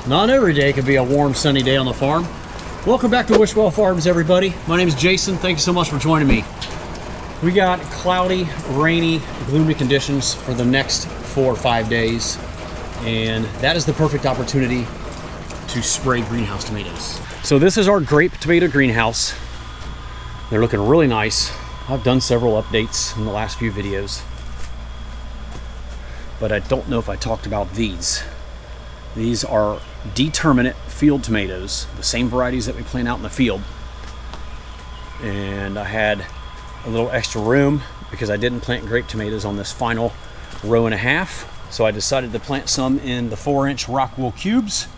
Not every day could be a warm, sunny day on the farm. Welcome back to Wishwell Farms, everybody. My name is Jason. Thank you so much for joining me. We got cloudy, rainy, gloomy conditions for the next 4 or 5 days, and that is the perfect opportunity to spray greenhouse tomatoes. So this is our grape tomato greenhouse. They're looking really nice. I've done several updates in the last few videos, but I don't know if I talked about these. These are determinate field tomatoes, the same varieties that we plant out in the field. And I had a little extra room because I didn't plant grape tomatoes on this final row and a half. So I decided to plant some in the 4-inch rock wool cubes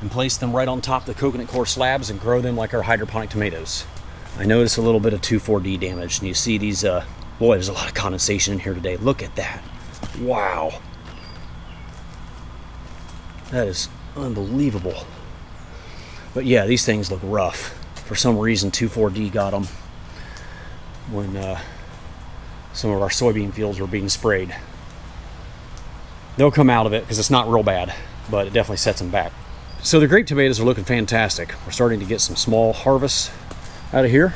and place them right on top of the coconut coir slabs and grow them like our hydroponic tomatoes. I noticed a little bit of 2,4-D damage, and you see these, boy, there's a lot of condensation in here today. Look at that. Wow. That is unbelievable. But yeah, these things look rough. For some reason, 2,4-D got them when some of our soybean fields were being sprayed. They'll come out of it because it's not real bad, but it definitely sets them back. So the grape tomatoes are looking fantastic. We're starting to get some small harvests out of here.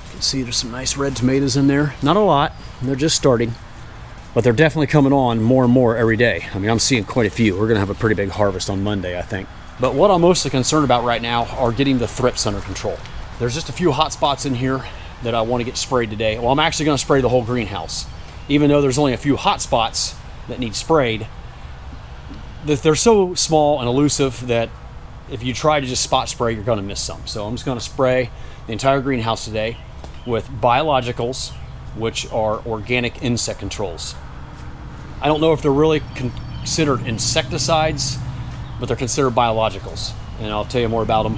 You can see there's some nice red tomatoes in there. Not a lot, they're just starting, but they're definitely coming on more and more every day. I mean, I'm seeing quite a few. We're gonna have a pretty big harvest on Monday, I think. But what I'm mostly concerned about right now are getting the thrips under control. There's just a few hot spots in here that I want to get sprayed today. Well, I'm actually gonna spray the whole greenhouse. Even though there's only a few hot spots that need sprayed, they're so small and elusive that if you try to just spot spray, you're gonna miss some. So I'm just gonna spray the entire greenhouse today with biologicals, which are organic insect controls. I don't know if they're really considered insecticides, but they're considered biologicals. And I'll tell you more about them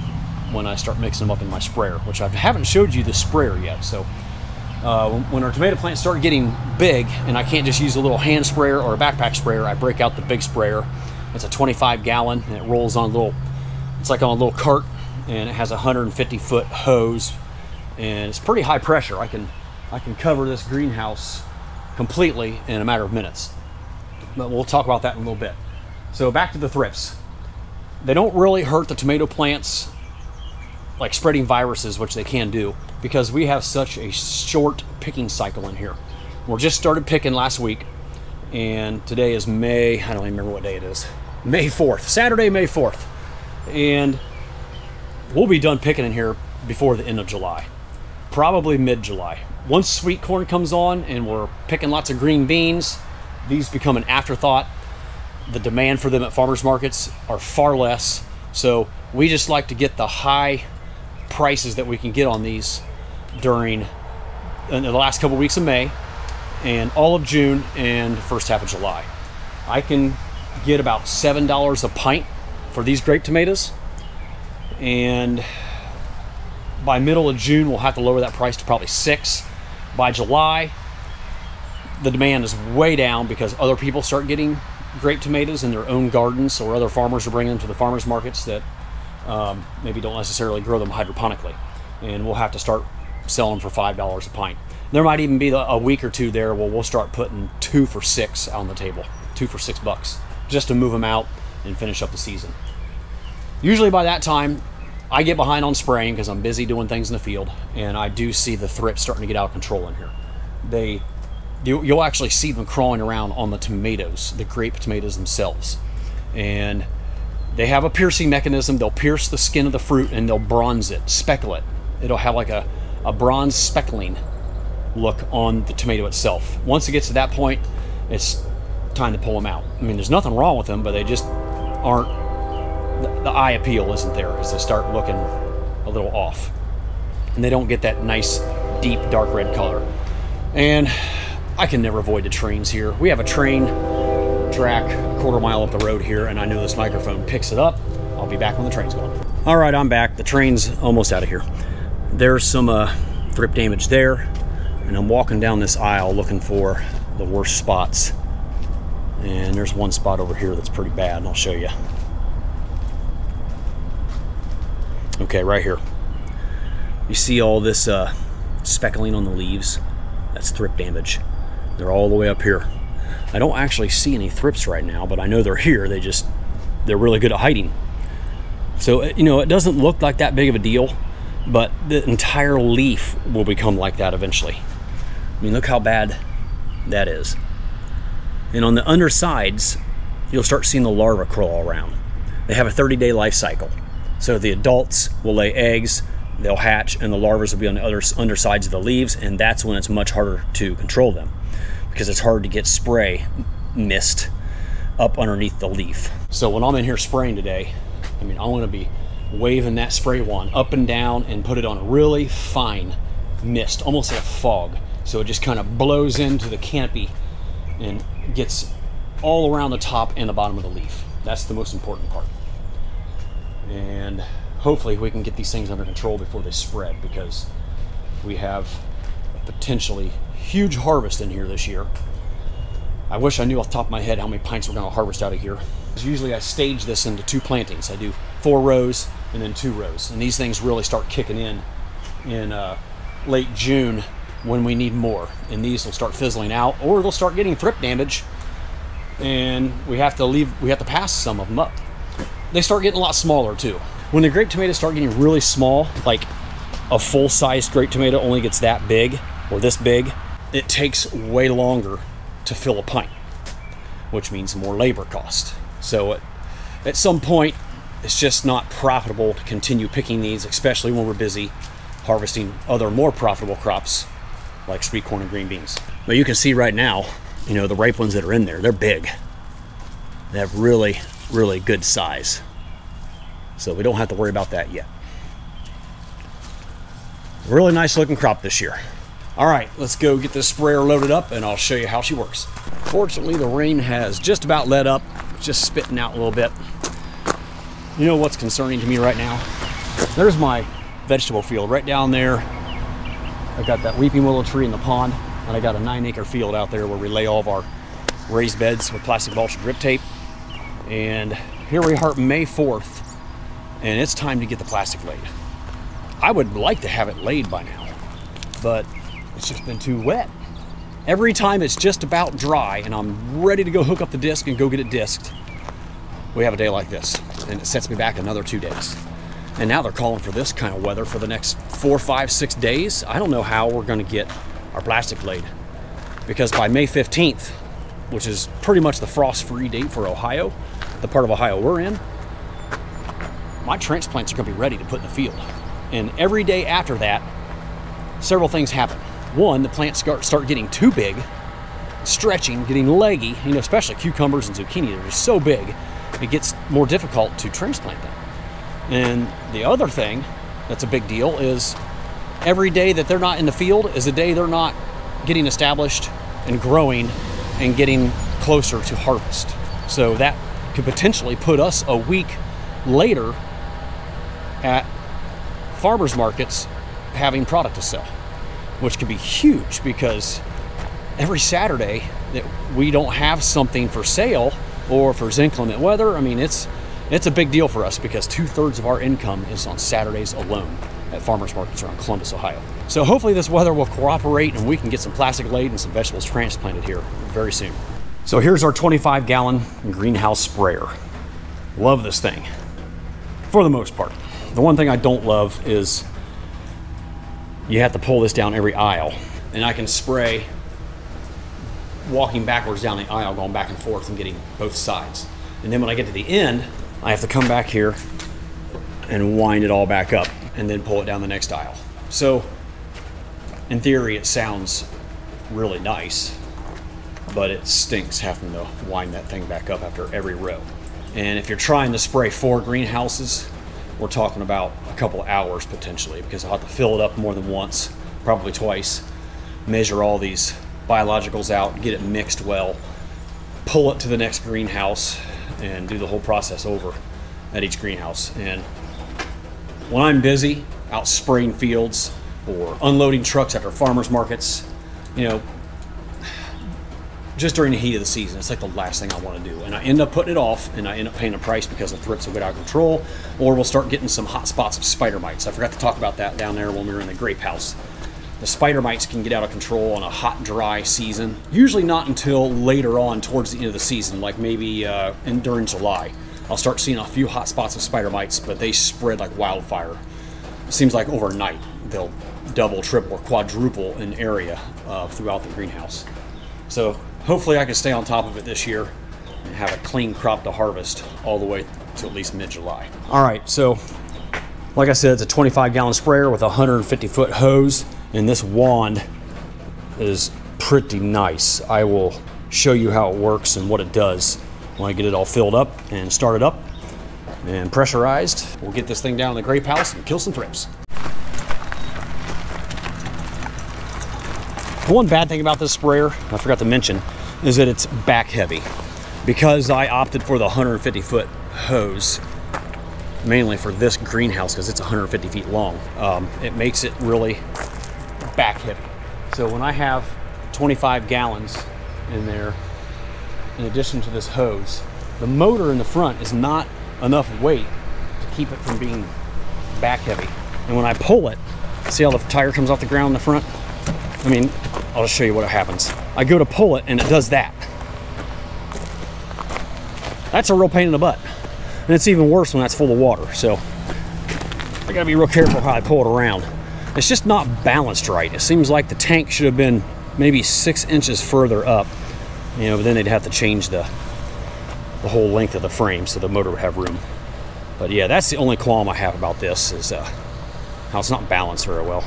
when I start mixing them up in my sprayer, which I haven't showed you the sprayer yet. So when our tomato plants start getting big and I can't just use a little hand sprayer or a backpack sprayer, I break out the big sprayer. It's a 25-gallon and it rolls on a little, it's like on a little cart, and it has a 150-foot hose, and it's pretty high pressure. I can cover this greenhouse completely in a matter of minutes. But we'll talk about that in a little bit. So back to the thrips. They don't really hurt the tomato plants like spreading viruses, which they can do, because we have such a short picking cycle in here. We're just started picking last week, and today is May, I don't even remember what day it is. May 4th, Saturday, May 4th. And we'll be done picking in here before the end of July, probably mid-July. Once sweet corn comes on and we're picking lots of green beans, these become an afterthought. The demand for them at farmers markets are far less, so we just like to get the high prices that we can get on these during in the last couple weeks of May and all of June and the first half of July. I can get about $7 a pint for these grape tomatoes, and by middle of June we'll have to lower that price to probably $6. By July, the demand is way down because other people start getting grape tomatoes in their own gardens, or other farmers are bringing them to the farmers markets that maybe don't necessarily grow them hydroponically, and we'll have to start selling them for $5 a pint. There might even be a week or two there where we'll start putting 2 for $6 on the table, 2 for $6, just to move them out and finish up the season. Usually by that time I get behind on spraying because I'm busy doing things in the field, and I do see the thrips starting to get out of control in here. You'll actually see them crawling around on the tomatoes, the grape tomatoes themselves, and they have a piercing mechanism. They'll pierce the skin of the fruit and they'll bronze it, speckle it. It'll have like a bronze speckling look on the tomato itself. Once it gets to that point, it's time to pull them out. I mean, there's nothing wrong with them, but they just aren't, the eye appeal isn't there because they start looking a little off, and they don't get that nice deep dark red color. And I can never avoid the trains here. We have a train track a quarter mile up the road here, and I know this microphone picks it up. I'll be back when the train's going. All right, I'm back. The train's almost out of here. There's some thrip damage there, and I'm walking down this aisle looking for the worst spots. And there's one spot over here that's pretty bad, and I'll show you. Okay, right here. You see all this speckling on the leaves? That's thrip damage. They're all the way up here. I don't actually see any thrips right now, but I know they're here. They just they're really good at hiding. So, you know, it doesn't look like that big of a deal, but the entire leaf will become like that eventually. I mean, look how bad that is. And on the undersides, you'll start seeing the larvae crawl around. They have a 30-day life cycle. So the adults will lay eggs, they'll hatch, and the larvae will be on the other undersides of the leaves, and that's when it's much harder to control them because it's hard to get spray mist up underneath the leaf. So when I'm in here spraying today, I mean, I'm going to be waving that spray wand up and down and put it on a really fine mist, almost like a fog. So it just kind of blows into the canopy and gets all around the top and the bottom of the leaf. That's the most important part. And hopefully we can get these things under control before they spread, because we have a potentially huge harvest in here this year. I wish I knew off the top of my head how many pints we're going to harvest out of here. Usually I stage this into 2 plantings. I do 4 rows and then 2 rows. And these things really start kicking in late June when we need more. And these will start fizzling out, or they'll start getting thrip damage, and we have to pass some of them up. They start getting a lot smaller too. When the grape tomatoes start getting really small, like a full-sized grape tomato only gets that big or this big, it takes way longer to fill a pint, which means more labor cost. So at some point, it's just not profitable to continue picking these, especially when we're busy harvesting other more profitable crops like sweet corn and green beans. But you can see right now, you know, the ripe ones that are in there, they're big. They have really, really good size. So we don't have to worry about that yet. Really nice looking crop this year. All right, let's go get this sprayer loaded up and I'll show you how she works. Fortunately, the rain has just about let up, just spitting out a little bit. You know what's concerning to me right now? There's my vegetable field right down there. I've got that weeping willow tree in the pond, and I got a 9-acre field out there where we lay all of our raised beds with plastic mulch and drip tape. And here we are, May 4th, and it's time to get the plastic laid. I would like to have it laid by now, but it's just been too wet. Every time it's just about dry and I'm ready to go hook up the disc and go get it disked, we have a day like this, and it sets me back another 2 days. And now they're calling for this kind of weather for the next 4, 5, 6 days. I don't know how we're going to get our plastic laid, because by May 15th, which is pretty much the frost-free date for Ohio, the part of Ohio we're in, my transplants are going to be ready to put in the field. And every day after that, several things happen. One, the plants start getting too big, stretching, getting leggy, you know, especially cucumbers and zucchini. They're just so big, it gets more difficult to transplant them. And the other thing that's a big deal is every day that they're not in the field is a day they're not getting established and growing and getting closer to harvest. So that could potentially put us a week later at farmers markets having product to sell, which could be huge, because every Saturday that we don't have something for sale, or if there's inclement weather, I mean, it's a big deal for us, because 2/3 of our income is on Saturdays alone at farmers markets around Columbus, Ohio. So hopefully this weather will cooperate and we can get some plastic laid and some vegetables transplanted here very soon. So here's our 25-gallon greenhouse sprayer. Love this thing, for the most part. The one thing I don't love is you have to pull this down every aisle, and I can spray walking backwards down the aisle, going back and forth and getting both sides. And then when I get to the end, I have to come back here and wind it all back up and then pull it down the next aisle. So in theory, it sounds really nice, but it stinks having to wind that thing back up after every row. And if you're trying to spray 4 greenhouses, we're talking about a couple hours potentially, because I'll have to fill it up more than once, probably twice, measure all these biologicals out, get it mixed well, pull it to the next greenhouse, and do the whole process over at each greenhouse. And when I'm busy out spraying fields or unloading trucks after farmers markets, you know, just during the heat of the season, it's like the last thing I want to do. And I end up putting it off, and I end up paying a price because the thrips will get out of control, or we'll start getting some hot spots of spider mites. I forgot to talk about that down there when we were in the grape house. The spider mites can get out of control on a hot, dry season. Usually not until later on towards the end of the season, like maybe during July. I'll start seeing a few hot spots of spider mites, but they spread like wildfire. It seems like overnight they'll double, triple, or quadruple in area throughout the greenhouse. So hopefully I can stay on top of it this year and have a clean crop to harvest all the way to at least mid-July. All right, so like I said, it's a 25-gallon sprayer with a 150-foot hose, and this wand is pretty nice. I will show you how it works and what it does when I get it all filled up and started up and pressurized. We'll get this thing down in the grape house and kill some thrips. The one bad thing about this sprayer, I forgot to mention, is that it's back heavy. Because I opted for the 150-foot hose, mainly for this greenhouse because it's 150 feet long, it makes it really back heavy. So when I have 25 gallons in there, in addition to this hose, the motor in the front is not enough weight to keep it from being back heavy. And when I pull it, see how the tire comes off the ground in the front? I mean, I'll just show you what happens. I go to pull it and it does that. That's a real pain in the butt. And it's even worse when that's full of water. So I gotta be real careful how I pull it around. It's just not balanced right. It seems like the tank should have been maybe 6 inches further up, you know, but then they'd have to change the whole length of the frame so the motor would have room. But yeah, that's the only qualm I have about this, is how it's not balanced very well.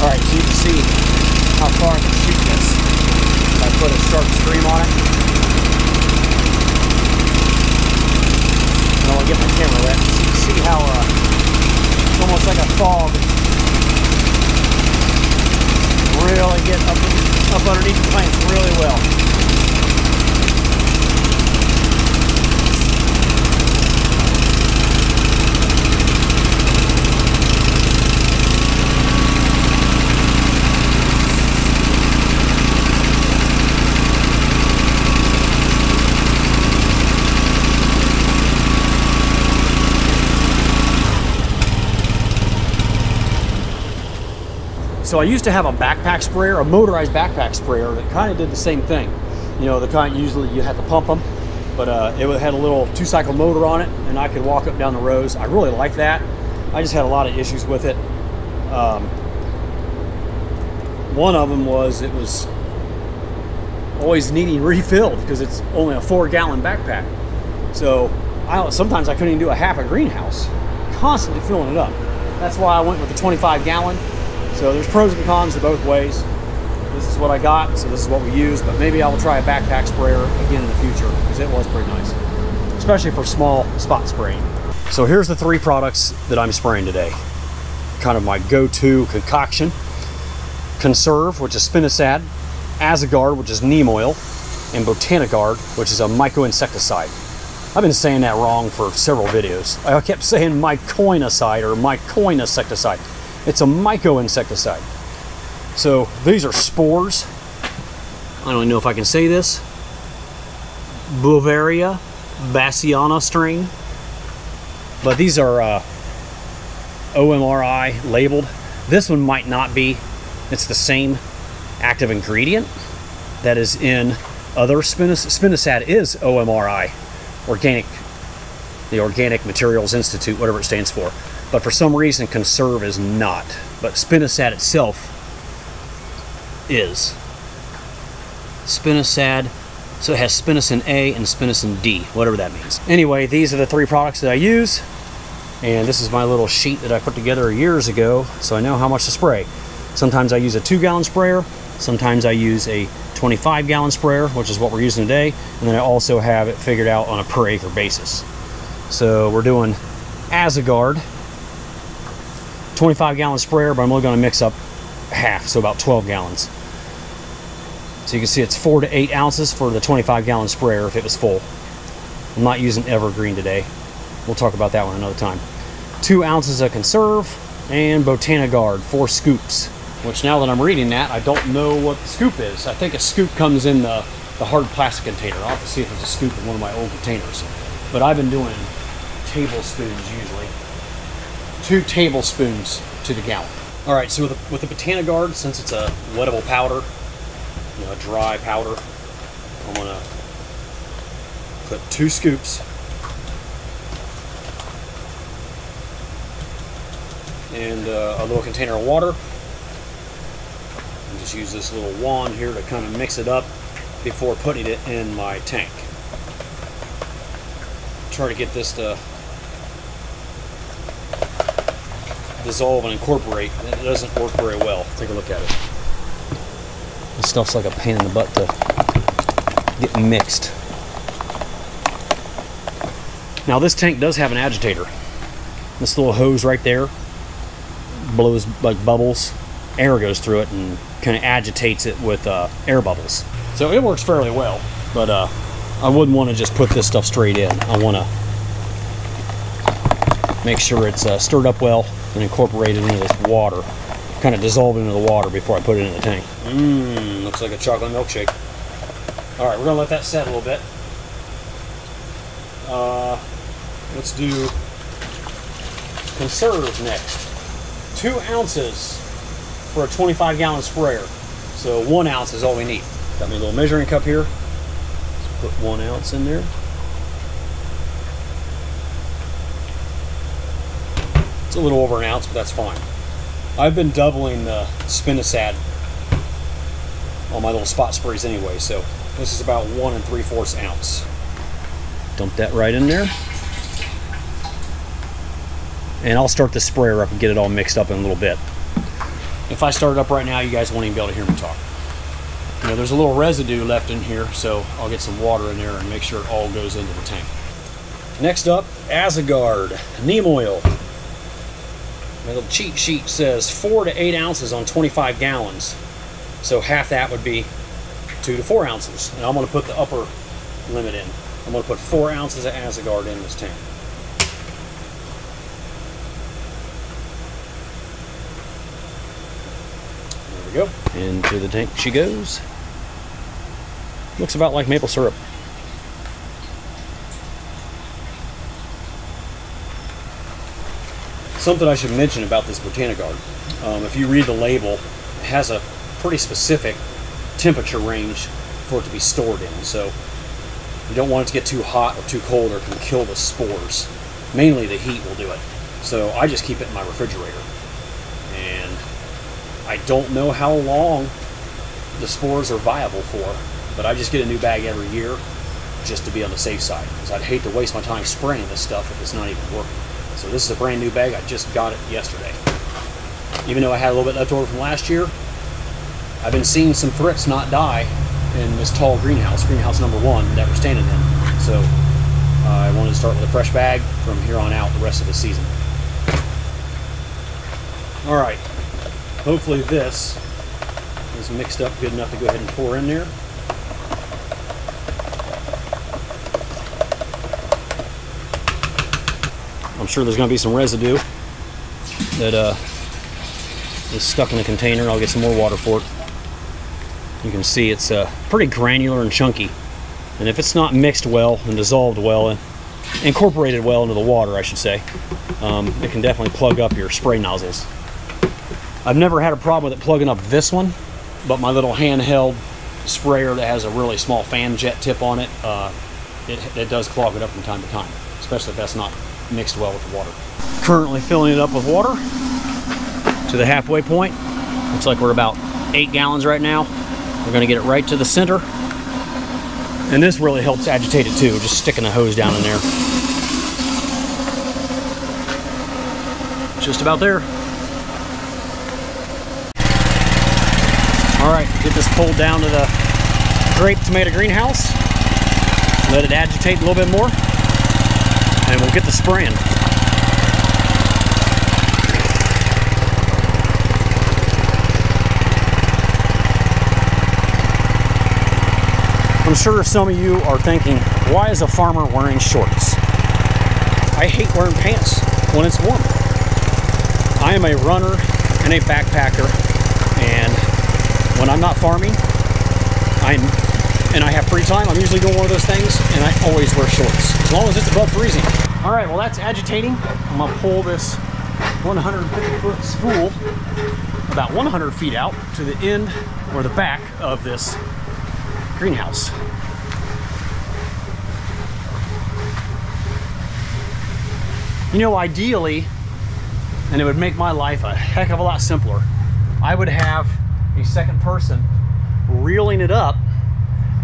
All right, so you can see how far I can shoot this. I put a sharp stream on it. And I'll get my camera wet. So you can see how it's almost like a fog. Really get up underneath the plants really well. So I used to have a backpack sprayer, a motorized backpack sprayer that kind of did the same thing. You know, the kind usually you had to pump them, but it had a little 2-cycle motor on it, and I could walk up down the rows. I really liked that. I just had a lot of issues with it. One of them was it was always needing refilled because it's only a 4-gallon backpack. So sometimes I couldn't even do a half a greenhouse, constantly filling it up. That's why I went with the 25-gallon. So there's pros and cons to both ways. This is what I got, so this is what we use, but maybe I will try a backpack sprayer again in the future because it was pretty nice, especially for small spot spraying. So here's the 3 products that I'm spraying today. Kind of my go-to concoction. Conserve, which is spinosad, Azagard, which is neem oil, and Botanigard, which is a myco-insecticide. I've been saying that wrong for several videos. I kept saying mycoinicide or mycoinsecticide. It's a myco-insecticide. So these are spores. I don't even know if I can say this. Beauveria bassiana strain. But these are OMRI labeled. This one might not be. It's the same active ingredient that is in other spinosad is OMRI, the Organic Materials Institute, whatever it stands for. But for some reason, Conserve is not. But spinosad itself is. Spinosad, so it has spinosyn A and spinosyn D, whatever that means. Anyway, these are the 3 products that I use. And this is my little sheet that I put together years ago, so I know how much to spray. Sometimes I use a 2-gallon sprayer. Sometimes I use a 25-gallon sprayer, which is what we're using today. And then I also have it figured out on a per acre basis. So we're doing Azagard, 25-gallon sprayer, but I'm only going to mix up half, so about 12 gallons. So you can see it's 4 to 8 ounces for the 25-gallon sprayer if it was full. I'm not using Evergreen today. We'll talk about that one another time. 2 ounces of Conserve and Botanigard, 4 scoops. Which now that I'm reading that, I don't know what the scoop is. I think a scoop comes in the hard plastic container. I'll have to see if there's a scoop in one of my old containers. But I've been doing tablespoons usually. 2 tablespoons to the gallon. All right, so with the Botanigard, since it's a wettable powder, you know, a dry powder, I'm gonna put 2 scoops and a little container of water. And just use this little wand here to kind of mix it up before putting it in my tank. Try to get this to dissolve and incorporate. It doesn't work very well. Take a look at it. This stuff's like a pain in the butt to get mixed. Now this tank does have an agitator. This little hose right there blows like bubbles. Air goes through it and kind of agitates it with air bubbles. So it works fairly well, but I wouldn't want to just put this stuff straight in. I want to make sure it's stirred up well and incorporated into this water. Kind of dissolve into the water before I put it in the tank. Looks like a chocolate milkshake. All right, we're gonna let that set a little bit. Let's do conserve next. 2 ounces for a 25-gallon sprayer. So 1 ounce is all we need. Got my little measuring cup here. Let's put 1 ounce in there. It's a little over an ounce, but that's fine. I've been doubling the spinosad on my little spot sprays anyway, so this is about 1 3/4 ounce. Dump that right in there. And I'll start the sprayer up and get it all mixed up in a little bit. If I start it up right now, you guys won't even be able to hear me talk. You know, there's a little residue left in here, so I'll get some water in there and make sure it all goes into the tank. Next up, Azagard neem oil. My little cheat sheet says 4 to 8 ounces on 25 gallons. So half that would be 2 to 4 ounces. And I'm going to put the upper limit in. I'm going to put 4 ounces of Azagard in this tank. There we go. Into the tank she goes. Looks about like maple syrup. Something I should mention about this Botanigard. If you read the label, it has a pretty specific temperature range for it to be stored in. So you don't want it to get too hot or too cold or it can kill the spores. Mainly the heat will do it. So I just keep it in my refrigerator. And I don't know how long the spores are viable for, but I just get a new bag every year just to be on the safe side, because I'd hate to waste my time spraying this stuff if it's not even working. So this is a brand new bag. I just got it yesterday. Even though I had a little bit left over from last year, I've been seeing some thrips not die in this tall greenhouse, greenhouse number 1 that we're standing in. So I wanted to start with a fresh bag from here on out the rest of the season. All right, hopefully this is mixed up good enough to go ahead and pour in there. I'm sure there's going to be some residue that is stuck in the container. I'll get some more water for it. You can see it's pretty granular and chunky. And if it's not mixed well and dissolved well, and incorporated well into the water, I should say, it can definitely plug up your spray nozzles. I've never had a problem with it plugging up this one, but my little handheld sprayer that has a really small fan jet tip on it, it does clog it up from time to time, especially if that's not mixed well with the water. Currently filling it up with water to the halfway point. Looks like we're about 8 gallons right now. We're going to get it right to the center. And this really helps agitate it too, just sticking the hose down in there. Just about there. All right, get this pulled down to the grape tomato greenhouse. Let it agitate a little bit more, and we'll get the spraying. I'm sure some of you are thinking, why is a farmer wearing shorts? I hate wearing pants when it's warm. I am a runner and a backpacker, and when I'm not farming, and I have free time, I'm usually doing one of those things, and I always wear shorts, as long as it's above freezing. All right, well that's agitating. I'm gonna pull this 150-foot spool about 100 feet out to the end or the back of this greenhouse. You know, ideally, and it would make my life a heck of a lot simpler, I would have a second person reeling it up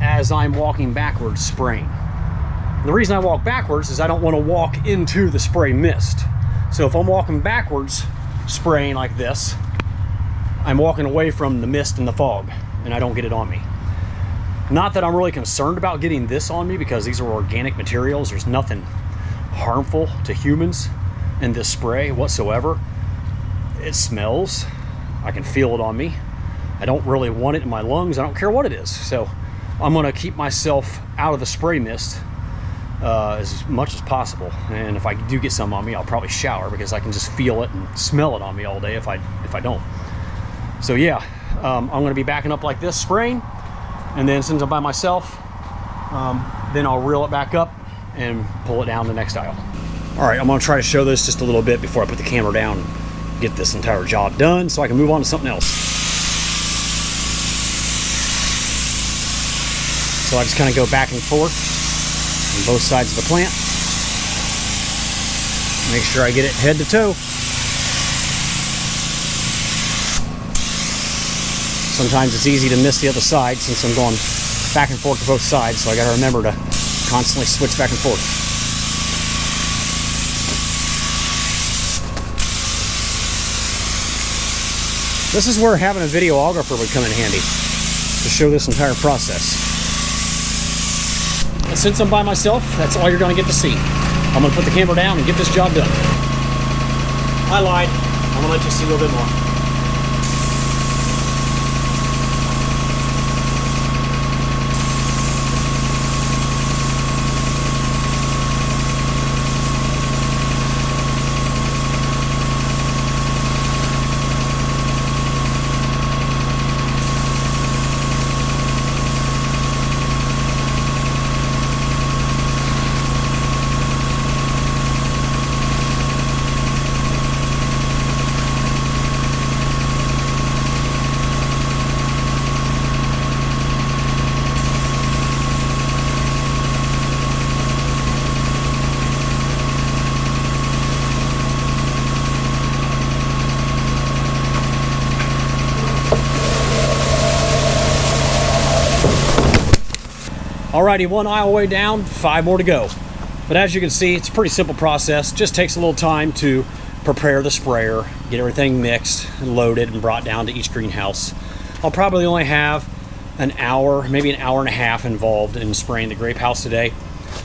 as I'm walking backwards spraying. The reason I walk backwards is I don't want to walk into the spray mist. So if I'm walking backwards spraying like this, I'm walking away from the mist and the fog, and I don't get it on me. Not that I'm really concerned about getting this on me, because these are organic materials. There's nothing harmful to humans in this spray whatsoever. It smells. I can feel it on me. I don't really want it in my lungs. I don't care what it is. So I'm going to keep myself out of the spray mist as much as possible. And if I do get some on me, I'll probably shower, because I can just feel it and smell it on me all day if I don't. So yeah, I'm going to be backing up like this, spraying, and then since I'm by myself, then I'll reel it back up and pull it down the next aisle. All right, I'm going to try to show this just a little bit before I put the camera down and get this entire job done so I can move on to something else. So I just kind of go back and forth on both sides of the plant. Make sure I get it head to toe. Sometimes it's easy to miss the other side since I'm going back and forth to both sides, so I got to remember to constantly switch back and forth. This is where having a videographer would come in handy to show this entire process. And since I'm by myself, that's all you're going to get to see. I'm going to put the camera down and get this job done. I lied. I'm going to let you see a little bit more. Alrighty, one aisle way down, 5 more to go. But as you can see, it's a pretty simple process. Just takes a little time to prepare the sprayer, get everything mixed and loaded and brought down to each greenhouse. I'll probably only have an hour, maybe an hour and a half involved in spraying the grape house today.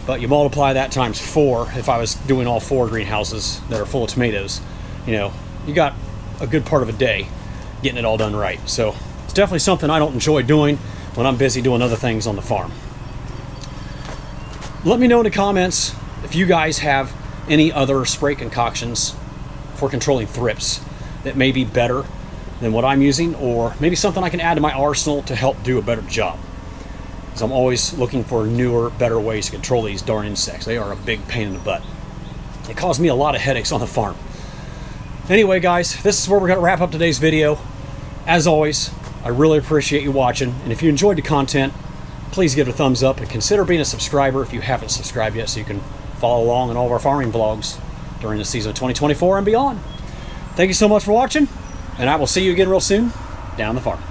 But you multiply that times 4, if I was doing all 4 greenhouses that are full of tomatoes, you know, you got a good part of a day getting it all done right. So it's definitely something I don't enjoy doing when I'm busy doing other things on the farm. Let me know in the comments if you guys have any other spray concoctions for controlling thrips that may be better than what I'm using, or maybe something I can add to my arsenal to help do a better job. Because I'm always looking for newer, better ways to control these darn insects. They are a big pain in the butt. They cause me a lot of headaches on the farm. Anyway, guys, this is where we're going to wrap up today's video. As always, I really appreciate you watching, and if you enjoyed the content, please give it a thumbs up and consider being a subscriber if you haven't subscribed yet, so you can follow along in all of our farming vlogs during the season of 2024 and beyond. Thank you so much for watching, and I will see you again real soon down the farm.